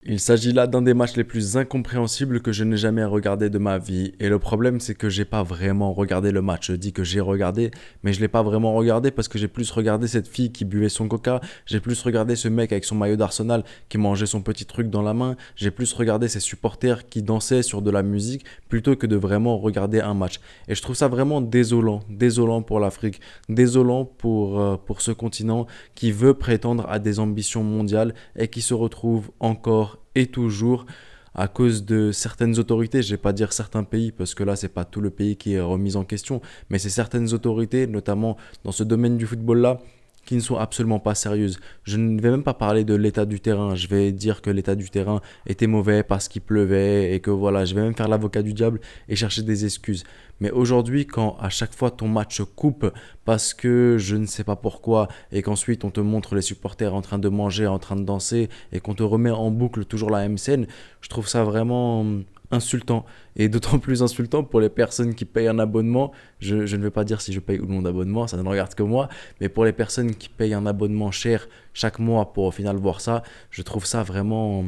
Il s'agit là d'un des matchs les plus incompréhensibles que je n'ai jamais regardé de ma vie. Et le problème, c'est que j'ai pas vraiment regardé le match. Je dis que j'ai regardé, mais je l'ai pas vraiment regardé parce que j'ai plus regardé cette fille qui buvait son coca. J'ai plus regardé ce mec avec son maillot d'Arsenal qui mangeait son petit truc dans la main. J'ai plus regardé ses supporters qui dansaient sur de la musique plutôt que de vraiment regarder un match. Et je trouve ça vraiment désolant. Désolant pour l'Afrique. Désolant pour ce continent qui veut prétendre à des ambitions mondiales et qui se retrouve encore et toujours à cause de certaines autorités, je vais pas dire certains pays parce que là c'est pas tout le pays qui est remis en question, mais c'est certaines autorités, notamment dans ce domaine du football là, qui ne sont absolument pas sérieuses. Je ne vais même pas parler de l'état du terrain, je vais dire que l'état du terrain était mauvais parce qu'il pleuvait et que voilà, je vais même faire l'avocat du diable et chercher des excuses. Mais aujourd'hui, quand à chaque fois ton match coupe parce que je ne sais pas pourquoi et qu'ensuite on te montre les supporters en train de manger, en train de danser et qu'on te remet en boucle toujours la même scène, je trouve ça vraiment insultant. Et d'autant plus insultant pour les personnes qui payent un abonnement. Je ne vais pas dire si je paye ou non d'abonnement, ça ne regarde que moi. Mais pour les personnes qui payent un abonnement cher chaque mois pour au final voir ça, je trouve ça vraiment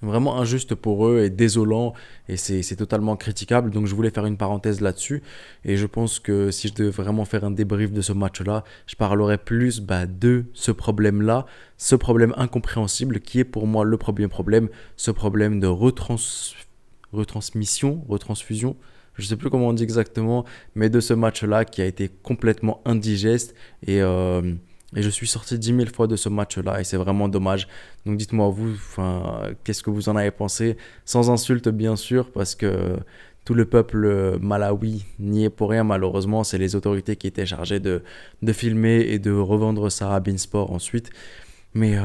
injuste pour eux et désolant et c'est totalement critiquable. Donc je voulais faire une parenthèse là-dessus et je pense que si je devais vraiment faire un débrief de ce match-là, je parlerais plus de ce problème-là, ce problème incompréhensible qui est pour moi le premier problème, ce problème de retransmission, retransfusion, je ne sais plus comment on dit exactement, mais de ce match-là qui a été complètement indigeste et je suis sorti 10 000 fois de ce match-là et c'est vraiment dommage. Donc dites-moi vous, qu'est-ce que vous en avez pensé? Sans insulte bien sûr, parce que tout le peuple malawi n'y est pour rien malheureusement. C'est les autorités qui étaient chargées de filmer et de revendre ça à Beansport ensuite. Mais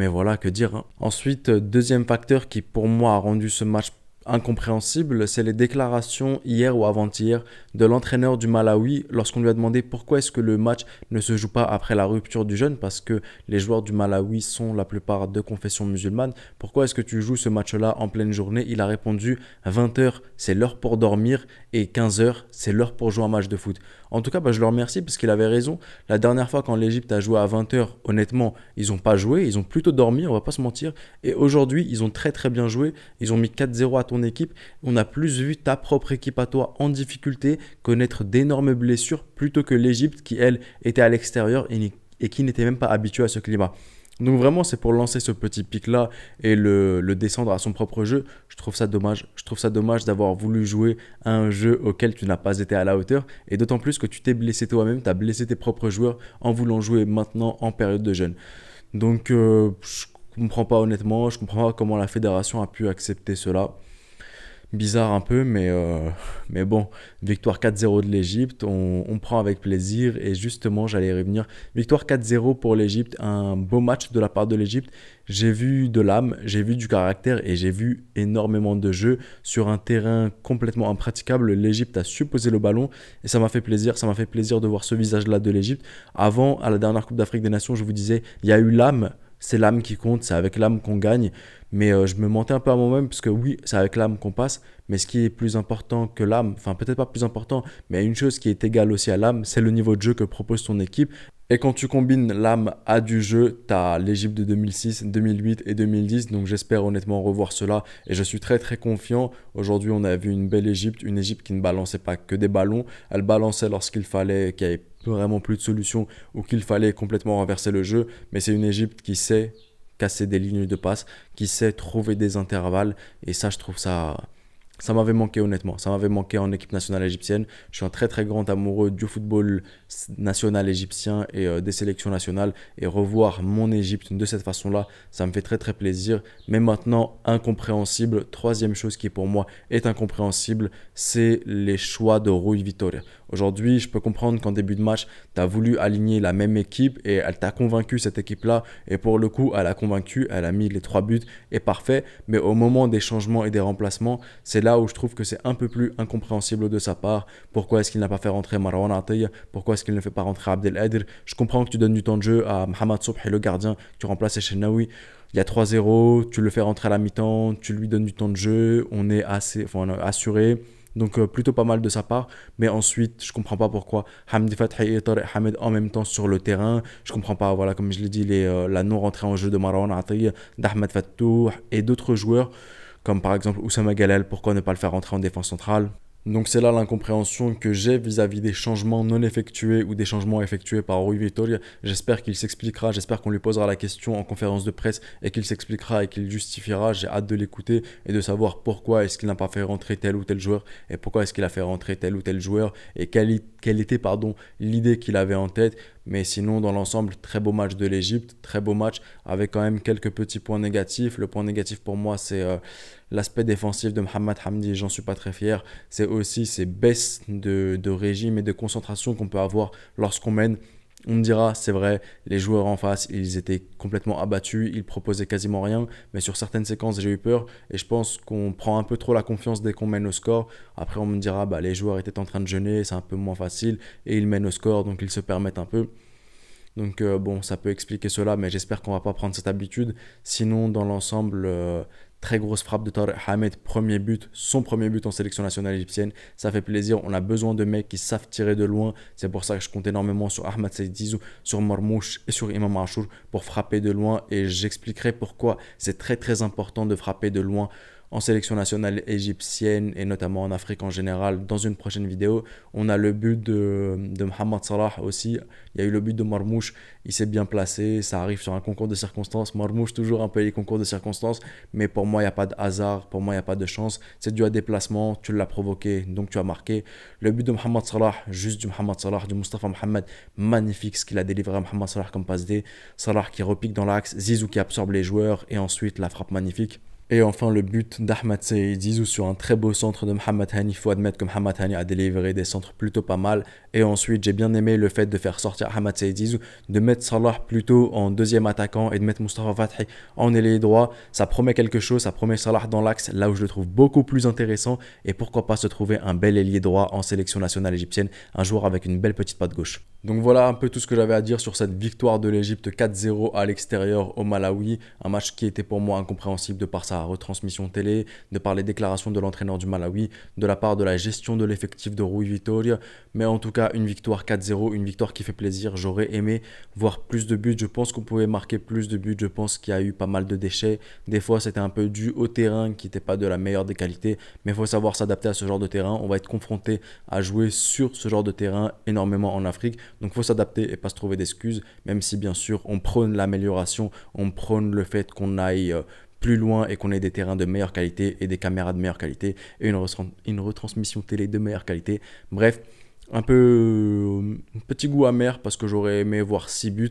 voilà, que dire, hein. Ensuite, deuxième facteur qui pour moi a rendu ce match incompréhensible, c'est les déclarations hier ou avant-hier de l'entraîneur du Malawi lorsqu'on lui a demandé pourquoi est-ce que le match ne se joue pas après la rupture du jeûne, parce que les joueurs du Malawi sont la plupart de confession musulmane. Pourquoi est-ce que tu joues ce match-là en pleine journée? Il a répondu 20 h c'est l'heure pour dormir et 15 h c'est l'heure pour jouer un match de foot. En tout cas, je le remercie parce qu'il avait raison. La dernière fois quand l'Égypte a joué à 20 h, honnêtement, ils n'ont pas joué, ils ont plutôt dormi, on va pas se mentir. Et aujourd'hui, ils ont très très bien joué. Ils ont mis 4-0 à ton équipe. On a plus vu ta propre équipe à toi en difficulté, connaître d'énormes blessures, plutôt que l'Égypte qui, elle, était à l'extérieur et qui n'était même pas habituée à ce climat. Donc vraiment, c'est pour lancer ce petit pic-là et le descendre à son propre jeu. Je trouve ça dommage. Je trouve ça dommage d'avoir voulu jouer à un jeu auquel tu n'as pas été à la hauteur. Et d'autant plus que tu t'es blessé toi-même, tu as blessé tes propres joueurs en voulant jouer maintenant en période de jeûne. Donc je comprends pas honnêtement, je comprends pas comment la fédération a pu accepter cela. Bizarre un peu, mais bon, victoire 4-0 de l'Égypte, on prend avec plaisir et justement j'allais y revenir. Victoire 4-0 pour l'Égypte, un beau match de la part de l'Égypte. J'ai vu de l'âme, j'ai vu du caractère et j'ai vu énormément de jeux sur un terrain complètement impraticable. L'Égypte a su poser le ballon et ça m'a fait plaisir de voir ce visage-là de l'Égypte. Avant, à la dernière Coupe d'Afrique des Nations, je vous disais, il y a eu l'âme. C'est l'âme qui compte, c'est avec l'âme qu'on gagne. Mais je me mentais un peu à moi-même parce que oui, c'est avec l'âme qu'on passe. Mais ce qui est plus important que l'âme, enfin peut-être pas plus important, mais une chose qui est égale aussi à l'âme, c'est le niveau de jeu que propose ton équipe. Et quand tu combines l'âme à du jeu, tu as l'Égypte de 2006, 2008 et 2010. Donc j'espère honnêtement revoir cela. Et je suis très très confiant. Aujourd'hui, on a vu une belle Égypte, une Égypte qui ne balançait pas que des ballons. Elle balançait lorsqu'il fallait, qu'il y avait vraiment plus de solutions ou qu'il fallait complètement renverser le jeu. Mais c'est une Égypte qui sait casser des lignes de passe, qui sait trouver des intervalles. Et ça, je trouve ça... Ça m'avait manqué honnêtement, ça m'avait manqué en équipe nationale égyptienne. Je suis un très très grand amoureux du football national égyptien et des sélections nationales. Et revoir mon Égypte de cette façon-là, ça me fait très très plaisir. Mais maintenant, incompréhensible, troisième chose qui pour moi est incompréhensible, c'est les choix de Rui Vitória. Aujourd'hui, je peux comprendre qu'en début de match, tu as voulu aligner la même équipe et elle t'a convaincu cette équipe-là. Et pour le coup, elle a convaincu, elle a mis les 3 buts et parfait. Mais au moment des changements et des remplacements, c'est là où je trouve que c'est un peu plus incompréhensible de sa part. Pourquoi est-ce qu'il n'a pas fait rentrer Marwan Ataya? Pourquoi est-ce qu'il ne fait pas rentrer Abdelkader? Je comprends que tu donnes du temps de jeu à Mohamed Sobhi, le gardien, que tu remplaces Chenaoui. Il y a 3-0, tu le fais rentrer à la mi-temps, tu lui donnes du temps de jeu, on est assuré. Donc plutôt pas mal de sa part. Mais ensuite, je comprends pas pourquoi Hamdi Fathi et Tariq Hamed en même temps sur le terrain. Je comprends pas, voilà, comme je l'ai dit, la non-rentrée en jeu de Marwan Atiy, d'Ahmed Fattouh et d'autres joueurs, comme par exemple Oussama Galal, pourquoi ne pas le faire rentrer en défense centrale. Donc c'est là l'incompréhension que j'ai vis-à-vis des changements non effectués ou des changements effectués par Rui Vitória. J'espère qu'il s'expliquera, j'espère qu'on lui posera la question en conférence de presse et qu'il s'expliquera et qu'il justifiera. J'ai hâte de l'écouter et de savoir pourquoi est-ce qu'il n'a pas fait rentrer tel ou tel joueur et pourquoi est-ce qu'il a fait rentrer tel ou tel joueur et quelle était l'idée qu'il avait en tête. Mais sinon, dans l'ensemble, très beau match de l'Égypte, très beau match avec quand même quelques petits points négatifs. Le point négatif pour moi, c'est l'aspect défensif de Mohamed Hamdi, j'en suis pas très fier. C'est aussi ces baisses de régime et de concentration qu'on peut avoir lorsqu'on mène. On me dira, c'est vrai, les joueurs en face, ils étaient complètement abattus, ils proposaient quasiment rien, mais sur certaines séquences, j'ai eu peur et je pense qu'on prend un peu trop la confiance dès qu'on mène au score. Après, on me dira, bah, les joueurs étaient en train de jeûner, c'est un peu moins facile et ils mènent au score, donc ils se permettent un peu. Donc bon, ça peut expliquer cela, mais j'espère qu'on va pas prendre cette habitude. Sinon, dans l'ensemble, très grosse frappe de Tariq Hamed, premier but, son premier but en sélection nationale égyptienne. Ça fait plaisir, on a besoin de mecs qui savent tirer de loin. C'est pour ça que je compte énormément sur Ahmed Saïd Zizou, sur Marmouche et sur Imam Achour pour frapper de loin. Et j'expliquerai pourquoi c'est très très important de frapper de loin en sélection nationale égyptienne et notamment en Afrique en général dans une prochaine vidéo. On a le but de Mohamed Salah aussi. Il y a eu le but de Marmouche. Il s'est bien placé. Ça arrive sur un concours de circonstances. Marmouche, toujours un peu les concours de circonstances. Mais pour moi, il n'y a pas de hasard. Pour moi, il n'y a pas de chance. C'est dû à déplacement. Tu l'as provoqué, donc tu as marqué. Le but de Mohamed Salah, juste du Mohamed Salah, du Mustafa Mohamed. Magnifique ce qu'il a délivré à Mohamed Salah comme passe D. Salah qui repique dans l'axe. Zizou qui absorbe les joueurs. Et ensuite, la frappe magnifique. Et enfin, le but d'Ahmed Saïd Zizou sur un très beau centre de Mohamed Hani. Il faut admettre que Mohamed Hani a délivré des centres plutôt pas mal. Et ensuite, j'ai bien aimé le fait de faire sortir Ahmed Saïd Zizou, de mettre Salah plutôt en deuxième attaquant et de mettre Mustafa Fathi en ailier droit. Ça promet quelque chose, ça promet Salah dans l'axe, là où je le trouve beaucoup plus intéressant. Et pourquoi pas se trouver un bel ailier droit en sélection nationale égyptienne, un joueur avec une belle petite patte gauche. Donc voilà un peu tout ce que j'avais à dire sur cette victoire de l'Égypte 4-0 à l'extérieur au Malawi. Un match qui était pour moi incompréhensible de par sa retransmission télé, de par les déclarations de l'entraîneur du Malawi, de la part de la gestion de l'effectif de Rui Vitória. Mais en tout cas, une victoire 4-0, une victoire qui fait plaisir. J'aurais aimé voir plus de buts. Je pense qu'on pouvait marquer plus de buts. Je pense qu'il y a eu pas mal de déchets. Des fois, c'était un peu dû au terrain qui n'était pas de la meilleure des qualités. Mais il faut savoir s'adapter à ce genre de terrain. On va être confronté à jouer sur ce genre de terrain énormément en Afrique. Donc il faut s'adapter et pas se trouver d'excuses, même si bien sûr on prône l'amélioration, on prône le fait qu'on aille plus loin et qu'on ait des terrains de meilleure qualité et des caméras de meilleure qualité et une retransmission télé de meilleure qualité. Bref, un peu petit goût amer parce que j'aurais aimé voir 6 buts.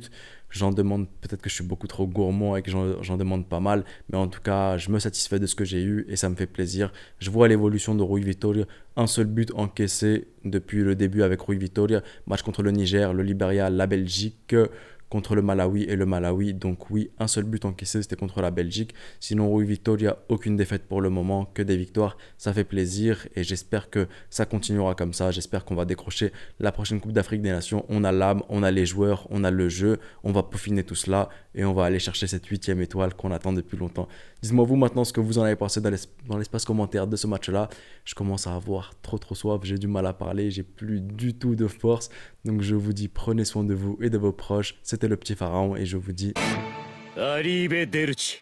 J'en demande, peut-être que je suis beaucoup trop gourmand et que j'en demande pas mal, mais en tout cas, je me satisfais de ce que j'ai eu et ça me fait plaisir. Je vois l'évolution de Rui Vitória, un seul but encaissé depuis le début avec Rui Vitória, match contre le Niger, le Libéria, la Belgique, contre le Malawi et le Malawi. Donc oui, un seul but encaissé, c'était contre la Belgique. Sinon, Rui Vitória, aucune défaite pour le moment, que des victoires. Ça fait plaisir et j'espère que ça continuera comme ça. J'espère qu'on va décrocher la prochaine Coupe d'Afrique des Nations. On a l'âme, on a les joueurs, on a le jeu. On va peaufiner tout cela et on va aller chercher cette 8e étoile qu'on attend depuis longtemps. Dites-moi vous maintenant ce que vous en avez pensé dans l'espace commentaire de ce match-là. Je commence à avoir trop soif, j'ai du mal à parler, j'ai plus du tout de force. Donc je vous dis prenez soin de vous et de vos proches. C'était le petit pharaon et je vous dis... Arrivederci.